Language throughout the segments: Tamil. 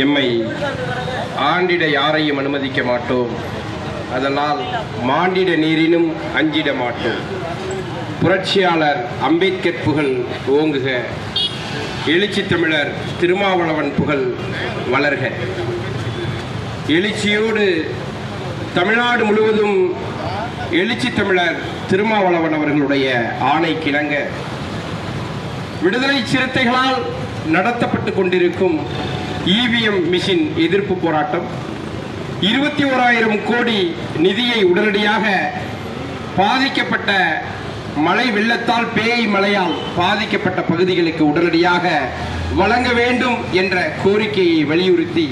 எம்மை ஆண்டிட யாரையும் அனுமதிக்க மாட்டோம். அதனால் மாண்டிட நீரினும் அஞ்சிட மாட்டோம். புரட்சியாளர் அம்பேத்கர் புகழ் ஓங்குக. எழுச்சி தமிழர் திருமாவளவன் புகழ் வளர்க. எழுச்சியோடு தமிழ்நாடு முழுவதும் எழுச்சி தமிழர் திருமாவளவன் அவர்களுடைய ஆணைக்கிணங்க விடுதலை சிறுத்தைகளால் நடத்தப்பட்டு கொண்டிருக்கும் இவிஎம் மிஷின் எதிர்ப்பு போராட்டம் 21,000 கோடி நிதியை உடனடியாக பாதிக்கப்பட்ட மழை வெள்ளத்தால் பேய் மழையால் பாதிக்கப்பட்ட பகுதிகளுக்கு உடனடியாக வழங்க வேண்டும் என்ற கோரிக்கையை வலியுறுத்தி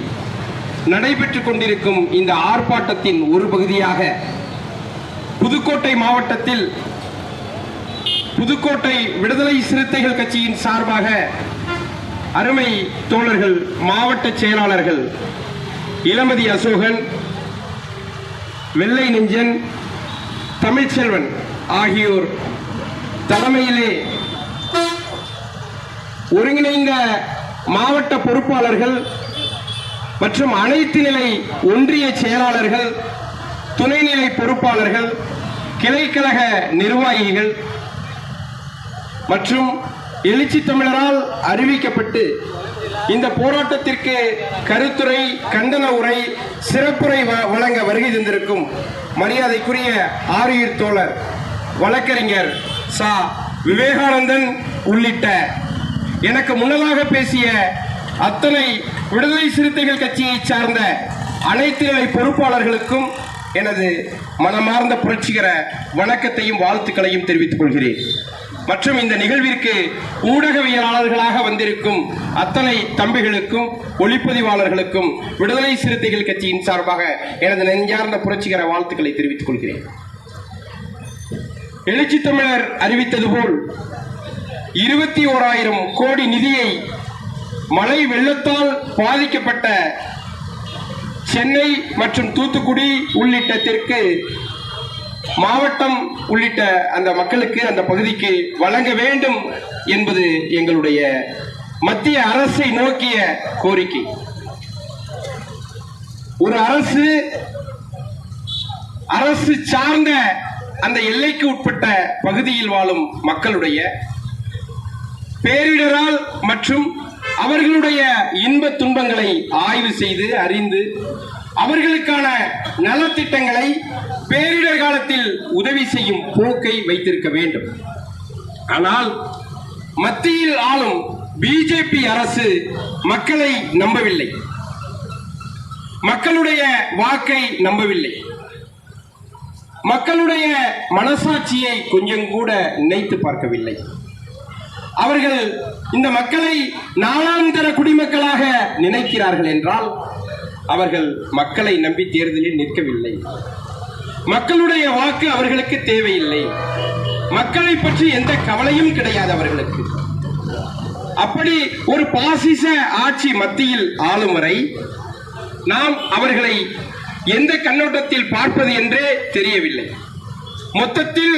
நடைபெற்றுக் கொண்டிருக்கும் இந்த ஆர்ப்பாட்டத்தின் ஒரு பகுதியாக புதுக்கோட்டை மாவட்டத்தில் புதுக்கோட்டை விடுதலை சிறுத்தைகள் கட்சியின் சார்பாக அருமை தோழர்கள் மாவட்ட செயலாளர்கள் இளமதி அசோகன், வெள்ளை நெஞ்சன், தமிழ்ச்செல்வன் ஆகியோர் தலைமையிலே ஒருங்கிணைந்த மாவட்ட பொறுப்பாளர்கள் மற்றும் அனைத்து நிலை ஒன்றிய செயலாளர்கள், துணைநிலை பொறுப்பாளர்கள், கிளைக்கழக நிர்வாகிகள் மற்றும் எழுச்சி தமிழரால் அறிவிக்கப்பட்டு இந்த போராட்டத்திற்கு கருத்துரை, கண்டன உரை, சிறப்புரை வழங்க வருகை தந்திருக்கும் மரியாதைக்குரிய ஆரியர் தோழர் வழக்கறிஞர் சா விவேகானந்தன் உள்ளிட்ட எனக்கு முன்னதாக பேசிய அத்தனை விடுதலை சிறுத்தைகள் கட்சியை சார்ந்த அனைத்து நிலை பொறுப்பாளர்களுக்கும் எனது மனமார்ந்த புரட்சிகர வணக்கத்தையும் வாழ்த்துக்களையும் தெரிவித்துக் கொள்கிறேன். மற்றும் இந்த நிகழ்விற்கு ஊடகவியலாளர்களாக வந்திருக்கும் அத்தனை தம்பிகளுக்கும் ஒளிப்பதிவாளர்களுக்கும் விடுதலை சிறுத்தைகள் கட்சியின் சார்பாக எனது நெஞ்சார்ந்த புரட்சிகர வாழ்த்துக்களை தெரிவித்துக் கொள்கிறேன். எழுச்சி தமிழர் அறிவித்தது போல் 21,000 கோடி நிதியை மழை வெள்ளத்தால் பாதிக்கப்பட்ட சென்னை மற்றும் தூத்துக்குடி உள்ளிட்ட தெற்கு மாவட்டம் உள்ளிட்ட அந்த மக்களுக்கு, அந்த பகுதிக்கு வழங்க வேண்டும் என்பது எங்களுடைய மத்திய அரசை நோக்கிய கோரிக்கை. ஒரு அரசு சார்ந்த அந்த எல்லைக்கு உட்பட்ட பகுதியில் வாழும் மக்களுடைய பேரிடரால் மற்றும் அவர்களுடைய இன்ப துன்பங்களை ஆய்வு செய்து அறிந்து அவர்களுக்கான நலத்திட்டங்களை பேரிடர் காலத்தில் உதவி செய்யும் போக்கை வைத்திருக்க வேண்டும். ஆனால் மத்தியில் ஆளும் பிஜேபி அரசு மக்களை நம்பவில்லை, மக்களுடைய வாக்கை நம்பவில்லை, மக்களுடைய மனசாட்சியை கொஞ்சம் கூட நினைத்து பார்க்கவில்லை. அவர்கள் இந்த மக்களை நாளாந்தர குடிமக்களாக நினைக்கிறார்கள் என்றால் அவர்கள் மக்களை நம்பி தேர்தலில் நிற்கவில்லை. மக்களுடைய வாக்கு அவர்களுக்கு தேவையில்லை. மக்களை பற்றி எந்த கவலையும் கிடையாது அவர்களுக்கு. அப்படி ஒரு பாசிச ஆட்சி மத்தியில் ஆளும் வரை நாம் அவர்களை எந்த கண்ணோட்டத்தில் பார்ப்பது என்றே தெரியவில்லை. மொத்தத்தில்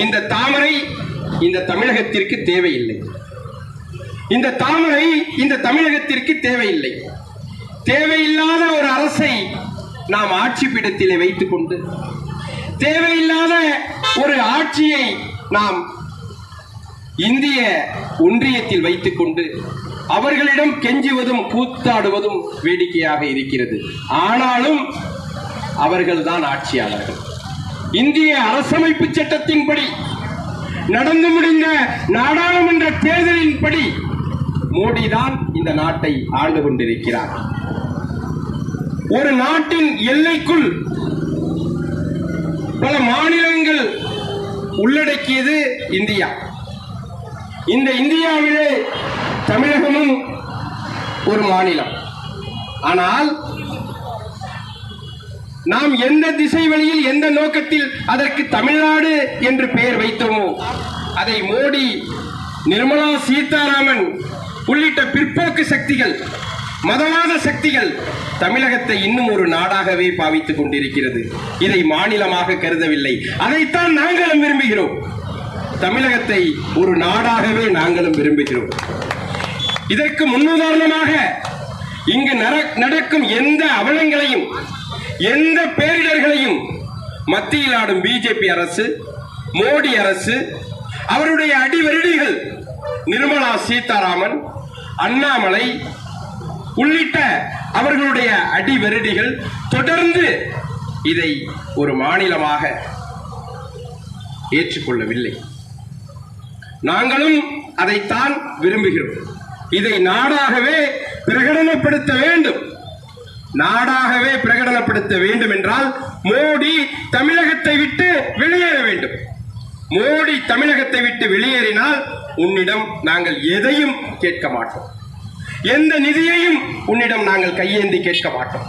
இந்த தாமரை இந்த தமிழகத்திற்கு தேவையில்லை. இந்த தாமரை இந்த தமிழகத்திற்கு தேவையில்லை. தேவையில்லாத ஒரு அரசை நாம் ஆட்சி பீடத்திலே வைத்துக் கொண்டு தேவையில்லாத ஒரு ஆட்சியை நாம் இந்திய ஒன்றியத்தில் வைத்துக் கொண்டு அவர்களிடம் கெஞ்சுவதும் கூத்தாடுவதும் வேடிக்கையாக இருக்கிறது. ஆனாலும் அவர்கள்தான் ஆட்சியாளர்கள். இந்திய அரசமைப்பு சட்டத்தின்படி நடந்து முடிந்த நாடாளுமன்ற தேர்தலின்படி மோடி தான் இந்த நாட்டை ஆண்டு கொண்டிருக்கிறார். ஒரு நாட்டின் எல்லைக்குள் பல மாநிலங்கள் உள்ளடக்கியது இந்தியா. இந்த இந்தியாவிலே தமிழகமும் ஒரு மாநிலம். ஆனால் நாம் எந்த திசை வழியில் எந்த நோக்கத்தில் அதற்கு தமிழ்நாடு என்று பெயர் வைத்தோமோ அதை மோடி, நிர்மலா சீதாராமன் உள்ளிட்ட பிற்போக்கு சக்திகள், மதவாத சக்திகள் தமிழகத்தை இன்னும் ஒரு நாடாகவே பாவித்துக் கொண்டிருக்கிறது. இதை மாநிலமாக கருதவில்லை. அதைத்தான் நாங்களும் விரும்புகிறோம். தமிழகத்தை ஒரு நாடாகவே நாங்களும் விரும்புகிறோம். இதற்கு முன்னுதாரணமாக இங்கு நடக்கும் எந்த அவலங்களையும் எந்த பேரிடர்களையும் மத்தியில் ஆடும் பிஜேபி அரசு, மோடி அரசு, அவருடைய அடிவருடிகள் நிர்மலா சீதாராமன், அண்ணாமலை உள்ளிட்ட அவர்களுடைய அடிவருடிகள் தொடர்ந்து இதை ஒரு மாநிலமாக ஏற்றுக்கொள்ளவில்லை. நாங்களும் அதைத்தான் விரும்புகிறோம். இதை நாடாகவே பிரகடனப்படுத்த வேண்டும். நாடாகவே பிரகடனப்படுத்த வேண்டும் என்றால் மோடி தமிழகத்தை விட்டு வெளியேற வேண்டும். மோடி தமிழகத்தை விட்டு வெளியேறினால் உன்னிடம் நாங்கள் எதையும் கேட்க மாட்டோம். எந்த நிதியையும் உன்னிடம் நாங்கள் கையேந்தி கேட்க மாட்டோம்.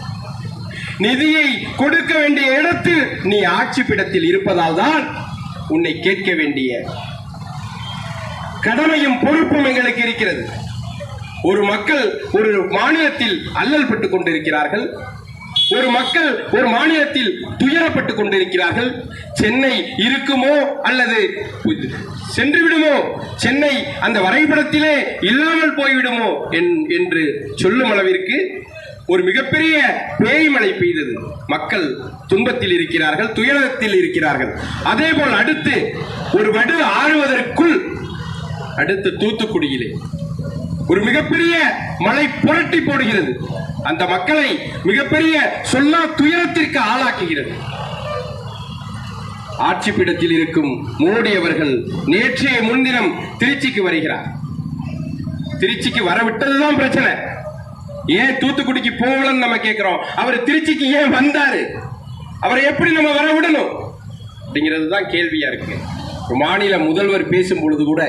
நிதியை கொடுக்க வேண்டிய இடத்தில் நீ ஆட்சி பீடத்தில் இருப்பதால் தான் உன்னை கேட்க வேண்டிய கடமையும் பொறுப்பும் எங்களுக்கு இருக்கிறது. ஒரு மக்கள் ஒரு மாநிலத்தில் அல்லல் பட்டுக் கொண்டிருக்கிறார்கள். ஒரு மக்கள் ஒரு மாநிலத்தில் துயரப்பட்டுக் கொண்டிருக்கிறார்கள். சென்னை இருக்குமோ அல்லது சென்று விடுமோ, சென்னை அந்த வரைபடத்திலே இல்லாமல் போய்விடுமோ என்று சொல்லும் அளவிற்கு ஒரு மிகப்பெரிய பேய்மழை பெய்தது. மக்கள் துன்பத்தில் இருக்கிறார்கள், துயரத்தில் இருக்கிறார்கள். அதேபோல் அடுத்து ஒரு வடு ஆறுவதற்குள் அடுத்து தூத்துக்குடியிலே ஒரு மிகப்பெரிய மழை புரட்டி போடுகிறது. அந்த மக்களை மிகப்பெரிய சொல்லா துயரத்திற்கு ஆளாக்குகிறது. ஆட்சி பீடத்தில் இருக்கும் மோடி அவர்கள் நேற்றைய முன்தினம் திருச்சிக்கு வருகிறார். திருச்சிக்கு வரவிட்டதுதான் பிரச்சனை. ஏன் தூத்துக்குடிக்கு போகலன்னு நம்ம கேட்கிறோம். அவர் திருச்சிக்கு ஏன் வந்தாரு? அவரை எப்படி நம்ம வர விடணும் அப்படிங்கிறது தான் கேள்வியா இருக்கு. மாநில முதல்வர் பேசும் பொழுது கூட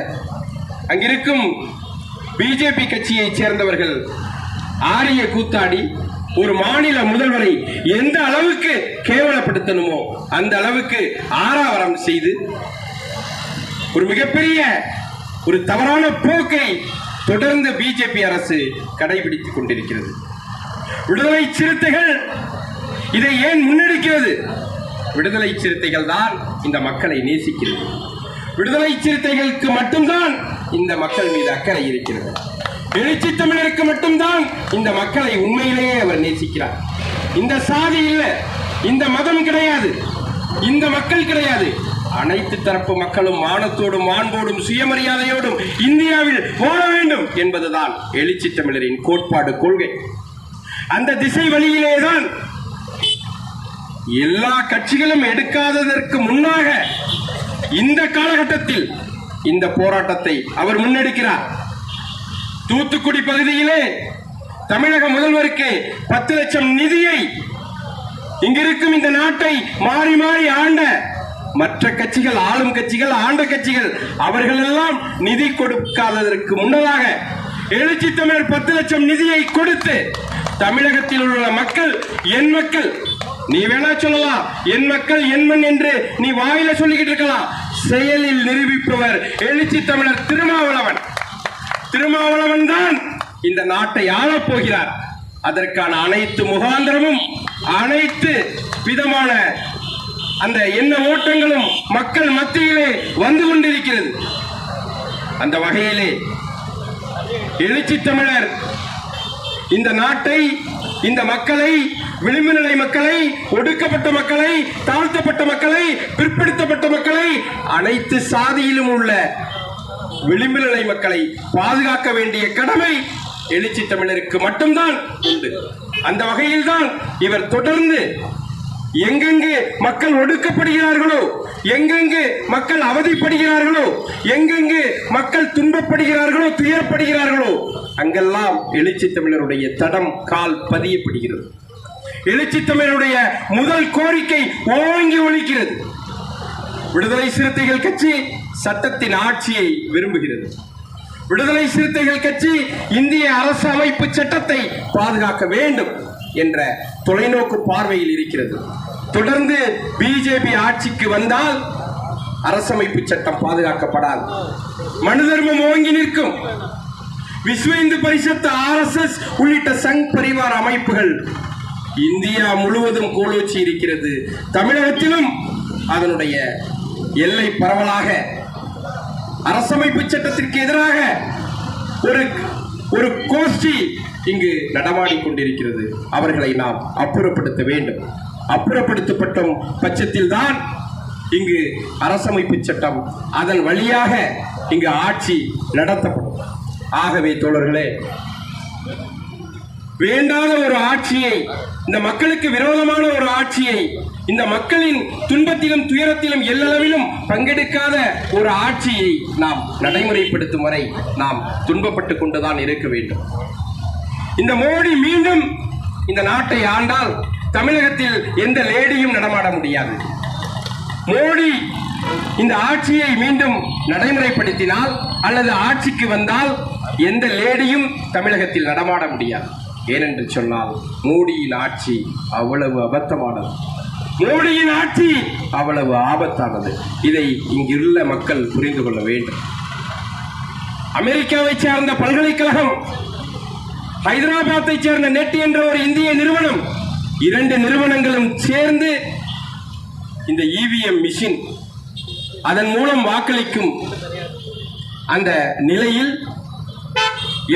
அங்கிருக்கும் பிஜேபி கட்சியை சேர்ந்தவர்கள் ஆரிய கூத்தாடி ஒரு மாநில முதல்வரை எந்த அளவுக்கு கேவலப்படுத்தணுமோ அந்த அளவுக்கு ஆரவாரம் செய்து ஒரு மிகப்பெரிய ஒரு தவறான போக்கை தொடர்ந்து பிஜேபி அரசு கடைபிடித்துக் கொண்டிருக்கிறது. விடுதலை சிறுத்தைகள் இதை ஏன் முன்னெடுக்கிறது? விடுதலை சிறுத்தைகள் தான் இந்த மக்களை நேசிக்கிறது. விடுதலை சிறுத்தைகளுக்கு மட்டும்தான் இந்த மக்கள் மீது அக்கறை இருக்கிறது. எழுச்சி தமிழருக்கு மட்டும்தான் இந்த மக்களை உண்மையிலேயே அவர் நேசிக்கிறார். இந்த சாதி இல்லை, இந்த மதம் கிடையாது, இந்த மக்கள் கிடையாது. அனைத்து தரப்பு மக்களும் மானத்தோடும் மாண்போடும் சுயமரியாதையோடும் இந்தியாவில் வாழ வேண்டும் என்பதுதான் எழுச்சி தமிழரின் கோட்பாடு, கொள்கை. அந்த திசை வழியிலேதான் எல்லா கட்சிகளும் எடுக்காததற்கு முன்னாக இந்த காலகட்டத்தில் இந்த போராட்டத்தை அவர் முன்னெடுக்கிறார். தூத்துக்குடி பகுதியிலே தமிழக முதல்வருக்கு 10 லட்சம் நிதியை இங்கிருக்கும் இந்த நாட்டை மாறி மாறி ஆண்ட மற்ற கட்சிகள், ஆளும் கட்சிகள், ஆண்ட கட்சிகள் அவர்கள் எல்லாம் நிதி கொடுக்காததற்கு முன்னதாக எழுச்சி தமிழர் 10 லட்சம் நிதியை கொடுத்து தமிழகத்தில் உள்ள மக்கள், என் மக்கள், நீ வேணா சொல்லலாம் என் மக்கள் என் மண் என்று நீ வாயில சொல்லிக்கிட்டு இருக்கலாம், செயலில் நிரூபிப்பவர் எழுச்சி தமிழர் திருமாவளவன். திருமாவளவன் தான் இந்த நாட்டை ஆளப் போகிறார். அதற்கான அனைத்து முகாந்திரமும் அனைத்து விதமான அந்த எண்ண ஓட்டங்களும் மக்கள் மத்தியிலே வந்து கொண்டிருக்கிறது. அந்த வகையிலே எழுச்சி தமிழர் இந்த நாட்டை, இந்த மக்களை, விளிம்பு நிலை மக்களை, ஒடுக்கப்பட்ட மக்களை, தாழ்த்தப்பட்ட மக்களை, பிற்படுத்தப்பட்ட மக்களை, அனைத்து சாதியிலும் உள்ள விளிம்பு நிலை மக்களை பாதுகாக்க வேண்டிய கடமை எழுச்சி தமிழருக்கு மட்டும்தான் உண்டு. அந்த வகையில் தான் இவர் தொடர்ந்து எங்கெங்கு மக்கள் ஒடுக்கப்படுகிறார்களோ, எங்கெங்கு மக்கள் அவதிப்படுகிறார்களோ, எங்கெங்கு மக்கள் துன்பப்படுகிறார்களோ, துயரப்படுகிறார்களோ, அங்கெல்லாம் எழுச்சி தமிழருடைய தடம் கால் பதியப்படுகிறது. எழுச்சி தமிழருடைய முதல் கோரிக்கை ஓங்கி ஒலிக்கிறது. விடுதலை சிறுத்தைகள் கட்சி சட்டத்தின் ஆட்சியை விரும்புகிறது. விடுதலை சிறுத்தைகள் கட்சி இந்திய அரசு அமைப்பு சட்டத்தை பாதுகாக்க வேண்டும் என்ற தொலைநோக்கு பார்வையில் இருக்கிறது. தொடர்ந்து பிஜேபி ஆட்சிக்கு வந்தால் அரசமைப்பு சட்டம் பாதுகாக்கப்படாது, மனு தர்மம் ஓங்கி நிற்கும். விஸ்வ இந்து பரிஷத், RSS உள்ளிட்ட சங் பரிவார அமைப்புகள் இந்தியா முழுவதும் கோலோச்சி இருக்கிறது. தமிழகத்திலும் அதனுடைய எல்லை பரவலாக அரசமைப்பு சட்டத்திற்கு எதிராக ஒரு கோஷ்டி இங்கு நடமாடிக் கொண்டிருக்கிறது. அவர்களை நாம் அப்புறப்படுத்த வேண்டும். அப்புறப்படுத்தப்பட்ட பட்சத்தில் தான் இங்கு அரசமைப்பு சட்டம் அதன் வழியாக இங்கு ஆட்சி நடத்தப்படும். ஆகவே தோழர்களே, வேண்டாத ஒரு ஆட்சியை, இந்த மக்களுக்கு விரோதமான ஒரு ஆட்சியை, இந்த மக்களின் துன்பத்திலும் துயரத்திலும் எல்லளவிலும் பங்கெடுக்காத ஒரு ஆட்சியை நாம் நடைமுறைப்படுத்தும் வரை நாம் துன்பப்பட்டுக் கொண்டுதான் இருக்க வேண்டும். இந்த மோடி மீண்டும் இந்த நாட்டை ஆண்டால் தமிழகத்தில் எந்த லேடியும் நடமாட முடியாது. மோடி இந்த ஆட்சியை மீண்டும் நடைமுறைப்படுத்தினால் அல்லது ஆட்சிக்கு வந்தால் எந்த லேடியும் தமிழகத்தில் நடமாட முடியாது. ஏனென்று சொன்னால் மோடியின் ஆட்சி அவ்வளவு அபத்தமானது, மோடியின் ஆட்சி அவ்வளவு ஆபத்தானது. இதை இங்குள்ள மக்கள் புரிந்து கொள்ள வேண்டும். அமெரிக்காவை சேர்ந்த பல்கலைக்கழகம், ஹைதராபாத்தை சேர்ந்த நெட் என்ற ஒரு இந்திய நிறுவனம், இரண்டு நிறுவனங்களும் சேர்ந்து இந்த இவிஎம் மிஷின் அதன் மூலம் வாக்களிக்கும் அந்த நிலையில்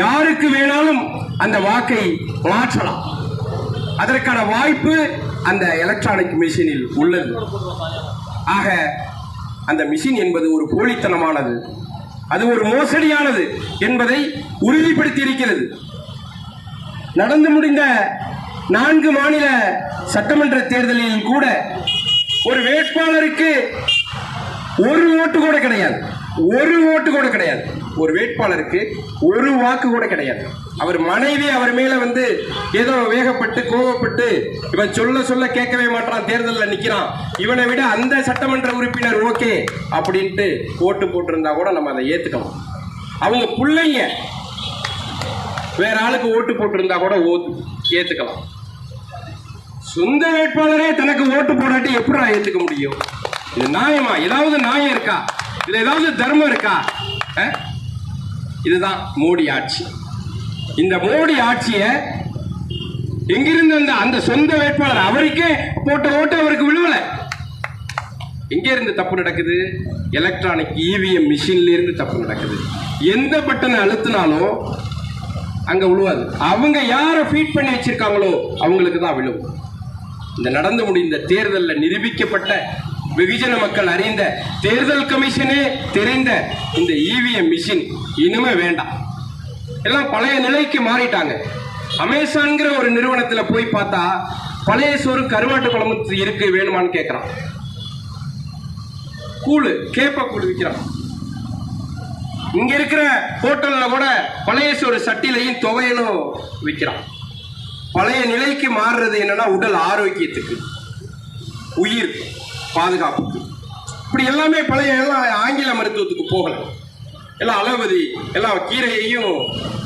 யாருக்கு வேணாலும் அந்த வாக்கை மாற்றலாம். அதற்கான வாய்ப்பு அந்த எலக்ட்ரானிக் மிஷினில் உள்ளது. ஆக அந்த மிஷின் என்பது ஒரு போலித்தனமானது, அது ஒரு மோசடியானது என்பதை உறுதிப்படுத்தி இருக்கிறது. நடந்து முடிந்த 4 மாநில சட்டமன்ற தேர்தலில் கூட ஒரு வேட்பாளருக்கு ஒரு ஓட்டு கூட கிடையாது. ஒரு ஓட்டு கூட கிடையாது. ஒரு வேட்பாளருக்கு ஒரு வாக்கு கூட கிடையாது. அவர் மனைவி அவர் மேல ஏதோ வேகப்பட்டு கோபப்பட்டு இவன் சொல்ல கேட்கவே மாட்டான், தேர்தலில் நிக்கிறான், இவனை விட அந்த சட்டமன்ற உறுப்பினர் ஓகே அப்படின்ட்டு ஓட்டு போட்டிருந்தா கூட நம்ம அதை ஏத்துக்கலாம். அவங்க பிள்ளைங்க வேற ஆளுக்கு ஓட்டு போட்டிருந்தா கூட ஏத்துக்கலாம். சொந்த வேட்பாளரே தனக்கு ஓட்டு போடாட்டி எப்படி ஏத்துக்க முடியும்? இது நியாயமா? ஏதாவது நியாயம் இருக்கா? இதுல ஏதாவது தர்மம் இருக்கா? இதுதான் மோடி ஆட்சி. இந்த மோடி ஆட்சியை எங்கிருந்து அந்த சொந்த வேட்பாளர் அவருக்கே போட்ட ஓட்டு அவருக்கு விழுவல. எங்க இருந்து தப்பு நடக்குது? எலக்ட்ரானிக் இவிஎம் மிஷின்ல இருந்து தப்பு நடக்குது. எந்த பட்டனை அழுத்தினாலும் அங்க விழுவாது. அவங்க யாரை ஃபீட் பண்ணி வச்சிருக்காங்களோ அவங்களுக்கு தான் விழும். இந்த நடந்து முடிந்த தேர்தலில் நிரூபிக்கப்பட்ட, வெகுஜன மக்கள் அறிந்த, தேர்தல் கமிஷனே தெரிந்த இந்த இவிஎம் மிஷின் இனிமே வேண்டாம். எல்லாம் பழைய நிலைக்கு மாறிட்டாங்க. அமேசான்ங்கிற ஒரு நிறுவனத்தில் போய் பார்த்தா பழைய சோறு கருவாட்டு குழம்பு இருக்கு, வேணுமான்னு கேட்கறான். கூழு, கேப்ப கூழு விற்கிறான். இங்க இருக்கிற ஹோட்டல்ல கூட பழைய சோறு சட்டிலையும் துவையலும் விற்கிறான். பழைய நிலைக்கு மாறுறது என்னன்னா உடல் ஆரோக்கியத்துக்கு, உயிர் பாதுகாப்புக்கு. இப்படி எல்லாமே பழைய எல்லாம் ஆங்கில மருத்துவத்துக்கு போகல. எல்லாம் அலோபதி, எல்லாம் கீரையையும்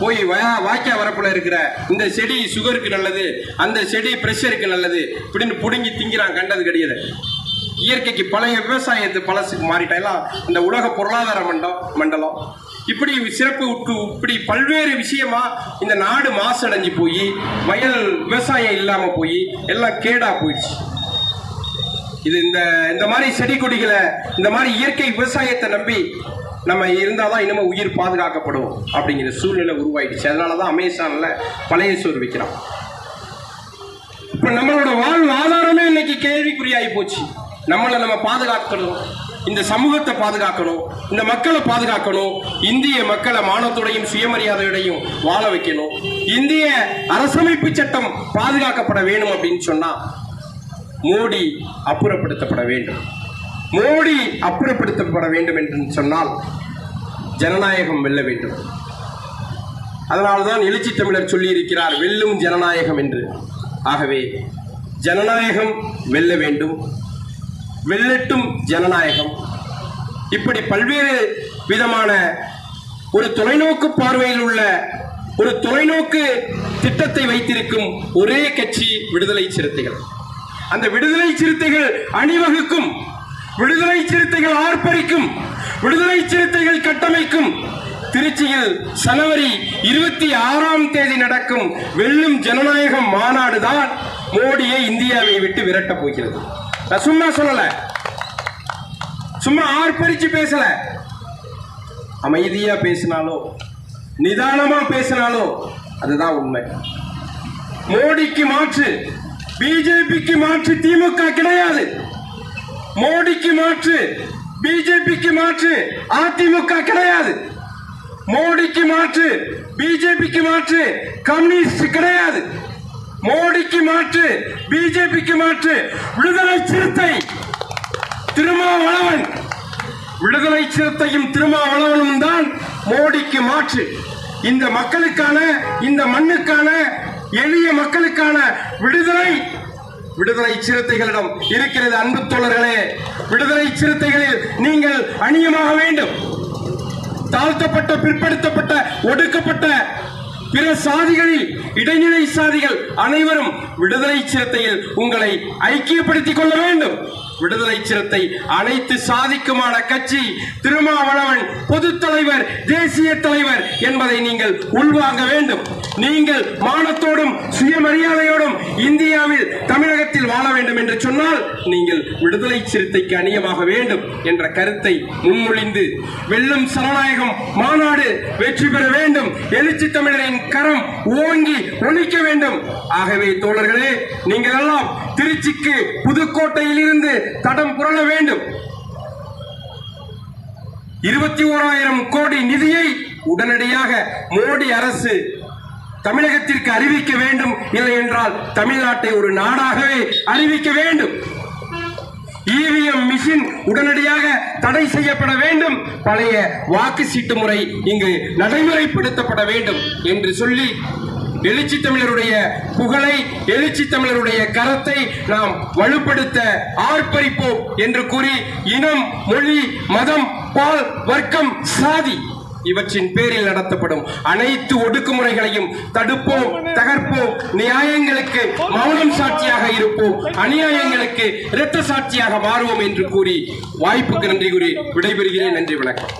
போய் வாய்க்கா வரப்புல இருக்கிற இந்த செடி சுகருக்கு நல்லது, அந்த செடி பிரஷருக்கு நல்லது இப்படின்னு புடுங்கி திங்கிறான். கண்டது கிடையாது. இயற்கைக்கு பழைய விவசாயத்து பழசுக்கு மாறிட்டா எல்லாம் இந்த உலக பொருளாதார மண்டலம் இப்படி சிறப்பு இப்படி பல்வேறு விஷயமா இந்த நாடு மாசடைஞ்சு போய் வயல் விவசாயம் இல்லாம போய் எல்லாம் கேடா போயிடுச்சு. இது இந்த மாதிரி செடி கொடிகளை, இந்த மாதிரி இயற்கை விவசாயத்தை நம்பி நம்ம இருந்தாதான் இனிமே உயிர் பாதுகாக்கப்படும் அப்படிங்கிற சூழ்நிலை உருவாயிடுச்சு. அதனாலதான் அமேசான்ல பழைய சோறு விற்கிறான். இப்ப நம்மளோட வாழ்வாதாரமே இன்னைக்கு கேள்விக்குறியாகி போச்சு. நம்ம பாதுகாக்கணும், இந்த சமூகத்தை பாதுகாக்கணும், இந்த மக்களை பாதுகாக்கணும், இந்திய மக்களை மானத்தோடையும் சுயமரியாதையோடையும் வாழ வைக்கணும், இந்திய அரசமைப்பு சட்டம் பாதுகாக்கப்பட வேண்டும் அப்படின்னு சொன்னா மோடி அப்புறப்படுத்தப்பட வேண்டும். மோடி அப்புறப்படுத்தப்பட வேண்டும் என்று சொன்னால் ஜனநாயகம் வெல்ல வேண்டும். அதனால்தான் எழுச்சி தமிழர் சொல்லி இருக்கிறார், வெல்லும் ஜனநாயகம் என்று. ஆகவே ஜனநாயகம் வெல்ல வேண்டும், வெல்லட்டும் ஜனநாயகம். இப்படி பல்வேறு விதமான ஒரு தொலைநோக்கு பார்வையில் உள்ள ஒரு தொலைநோக்கு திட்டத்தை வைத்திருக்கும் ஒரே கட்சி விடுதலை சிறுத்தைகள். அந்த விடுதலை சிறுத்தைகள் அணிவகுக்கும், விடுதலை சிறுத்தைகள் ஆர்ப்பரிக்கும், விடுதலை சிறுத்தைகள் கட்டமைக்கும் திருச்சியில் ஜனவரி 26ஆம் தேதி நடக்கும் வெல்லும் ஜனநாயகம் மாநாடு தான் மோடியை இந்தியாவை விட்டு விரட்டப் போகிறது. நான் சும்மா சொல்லல, சும்மா ஆர்ப்பரிச்சு பேசல. அமைதியா பேசினாலோ, நிதானமா பேசினாலோ அதுதான் உண்மை. மோடிக்கு மாற்று பிஜேபிக்கு மாற்று திமுக கிடையாது. மோடிக்கு மாற்று பிஜேபிக்கு மாற்று அதிமுக கிடையாது. மோடிக்கு மாற்று பிஜேபிக்கு மாற்று கம்யூனிஸ்ட் கிடையாது. மோடிக்கு மாற்று பிஜேபிக்கு மாற்று விடுதலை சிறுத்தை திருமாவளவன். விடுதலை சிறுத்தையும் திருமாவளவனும் தான் மோடிக்கு மாற்று. இந்த மக்களுக்கான, இந்த மண்ணுக்கான, எளிய மக்களுக்கான விடுதலை சிறுத்தைகளிடம் இருக்கிறது. அன்பு தோழர்களே, விடுதலை சிறுத்தைகளில் நீங்கள் அணியமாக வேண்டும். தாழ்த்தப்பட்ட, பிற்படுத்தப்பட்ட, ஒடுக்கப்பட்ட பிற சாதிகளில் இடைநிலை சாதிகள் அனைவரும் விடுதலை சிறுத்தையில் உங்களை ஐக்கியப்படுத்திக் கொள்ள வேண்டும். விடுதலை சிறுத்தை அனைத்து சாதிக்குமான கட்சி. திருமாவளவன் பொது தலைவர், தேசிய தலைவர் என்பதை நீங்கள் உள்வாங்க வேண்டும். நீங்கள் மானத்தோடும் சுயமரியாதையோடும் இந்தியாவில், தமிழகத்தில் வாழ வேண்டும் என்று சொன்னால் நீங்கள் விடுதலை சிறுத்தைக்கு அணியமாக வேண்டும் என்ற கருத்தை முன்மொழிந்து வெல்லும் சனநாயகம் மாநாடு வெற்றி பெற வேண்டும். எழுச்சி தமிழரின் கரம் ஓங்கி ஒலிக்க வேண்டும். ஆகவே தோழர்களே, நீங்கள் எல்லாம் திருச்சிக்கு புதுக்கோட்டையில் இருந்து தடம் புரள வேண்டும். 21,000 கோடி நிதியை உடனடியாக மோடி அரசு தமிழகத்திற்கு அறிவிக்க வேண்டும். இல்லை என்றால் தமிழ்நாட்டை ஒரு நாடாகவே அறிவிக்க வேண்டும். EVM மிஷின் உடனடியாக தடை செய்யப்பட வேண்டும். பழைய வாக்கு சீட்டு முறை இங்கு நடைமுறைப்படுத்தப்பட வேண்டும் என்று சொல்லி எழுச்சி தமிழருடைய புகழை, எழுச்சி தமிழருடைய கரத்தை நாம் வலுப்படுத்த ஆர்ப்பரிப்போம் என்று கூறி, இனம், மொழி, மதம், பால், வர்க்கம், சாதி இவற்றின் பேரில் நடத்தப்படும் அனைத்து ஒடுக்குமுறைகளையும் தடுப்போம், தகர்ப்போம். நியாயங்களுக்கு மௌனம் சாட்சியாக இருப்போம், அநியாயங்களுக்கு இரத்த சாட்சியாக மாறுவோம் என்று கூறி வாய்ப்புக்கு நன்றி கூறி விடைபெறுகிறேன். நன்றி, வணக்கம்.